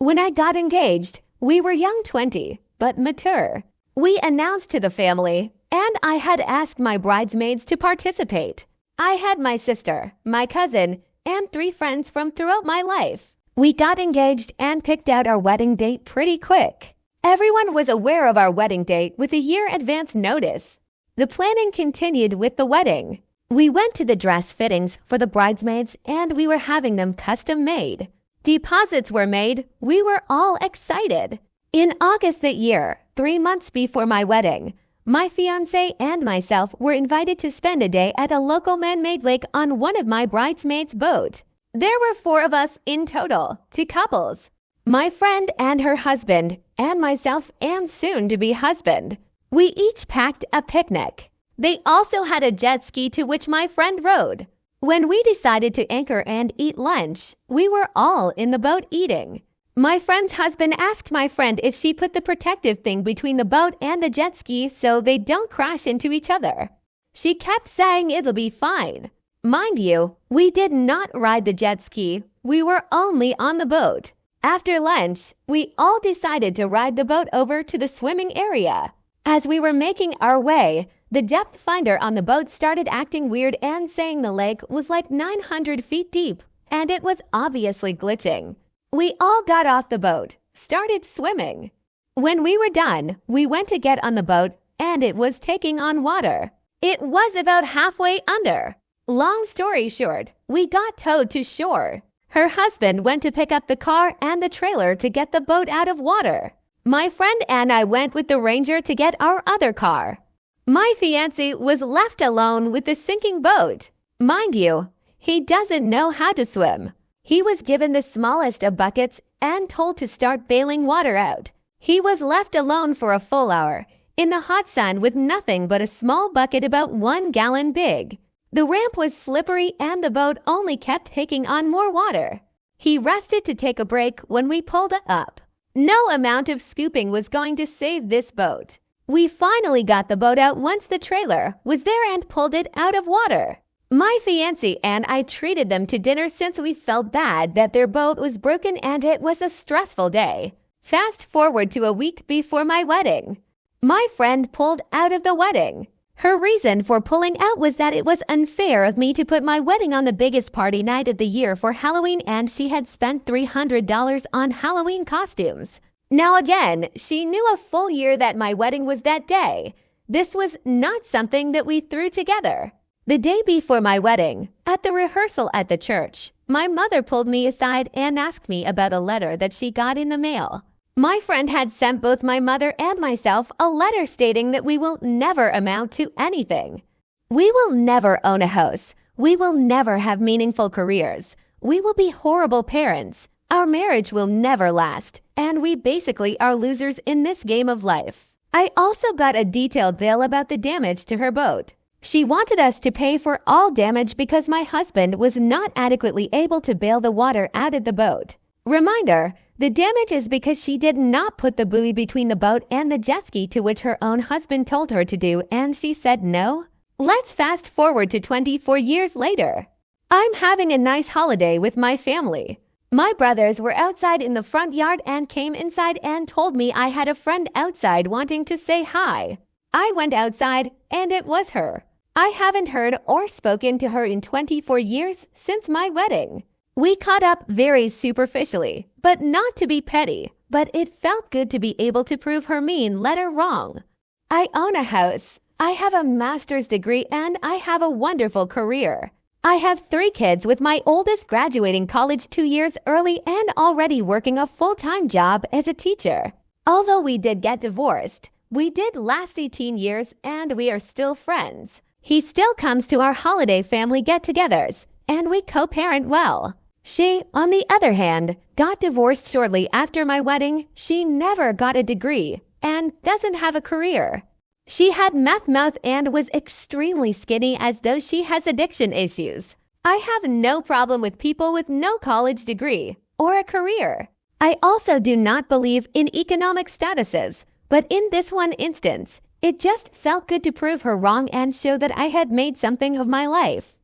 When I got engaged, we were young 20, but mature. We announced to the family, and I had asked my bridesmaids to participate. I had my sister, my cousin, and 3 friends from throughout my life. We got engaged and picked out our wedding date pretty quick. Everyone was aware of our wedding date with a year advance notice. The planning continued with the wedding. We went to the dress fittings for the bridesmaids and we were having them custom made. Deposits were made. We were all excited. In August that year, 3 months before my wedding, my fiancé and myself were invited to spend a day at a local man-made lake on one of my bridesmaids' boat. There were 4 of us in total, 2 couples. My friend and her husband, and myself and soon-to-be husband. We each packed a picnic. They also had a jet ski to which my friend rode. When we decided to anchor and eat lunch, we were all in the boat eating. My friend's husband asked my friend if she put the protective thing between the boat and the jet ski so they don't crash into each other. She kept saying it'll be fine. Mind you, we did not ride the jet ski. We were only on the boat. After lunch, we all decided to ride the boat over to the swimming area. As we were making our way, the depth finder on the boat started acting weird and saying the lake was like 900 feet deep, and it was obviously glitching. We all got off the boat, started swimming. When we were done, we went to get on the boat, and it was taking on water. It was about halfway under. Long story short, we got towed to shore. Her husband went to pick up the car and the trailer to get the boat out of water. My friend and I went with the ranger to get our other car. My fiancé was left alone with the sinking boat. Mind you, he doesn't know how to swim. He was given the smallest of buckets and told to start bailing water out. He was left alone for a full hour in the hot sun with nothing but a small bucket about 1 gallon big. The ramp was slippery and the boat only kept taking on more water. He rested to take a break when we pulled up. No amount of scooping was going to save this boat. We finally got the boat out once the trailer was there and pulled it out of water. My fiancé and I treated them to dinner since we felt bad that their boat was broken and it was a stressful day. Fast forward to a week before my wedding. My friend pulled out of the wedding. Her reason for pulling out was that it was unfair of me to put my wedding on the biggest party night of the year for Halloween and she had spent $300 on Halloween costumes. Now again, she knew a full year that my wedding was that day. This was not something that we threw together. The day before my wedding, at the rehearsal at the church, my mother pulled me aside and asked me about a letter that she got in the mail. My friend had sent both my mother and myself a letter stating that we will never amount to anything. We will never own a house. We will never have meaningful careers. We will be horrible parents. Our marriage will never last, and we basically are losers in this game of life. I also got a detailed bill about the damage to her boat. She wanted us to pay for all damage because my husband was not adequately able to bail the water out of the boat. Reminder, the damage is because she did not put the buoy between the boat and the jet ski to which her own husband told her to do, and she said no. Let's fast forward to 24 years later. I'm having a nice holiday with my family. My brothers were outside in the front yard and came inside and told me I had a friend outside wanting to say hi. I went outside and it was her. I haven't heard or spoken to her in 24 years since my wedding. We caught up very superficially, but not to be petty, but it felt good to be able to prove her mean letter wrong. I own a house. I have a master's degree and I have a wonderful career. I have 3 kids with my oldest graduating college 2 years early and already working a full-time job as a teacher. Although we did get divorced, we did last 18 years and we are still friends. He still comes to our holiday family get-togethers and we co-parent well. She, on the other hand, got divorced shortly after my wedding. She never got a degree and doesn't have a career. She had meth mouth and was extremely skinny as though she has addiction issues. I have no problem with people with no college degree or a career. I also do not believe in economic statuses, but in this one instance, it just felt good to prove her wrong and show that I had made something of my life.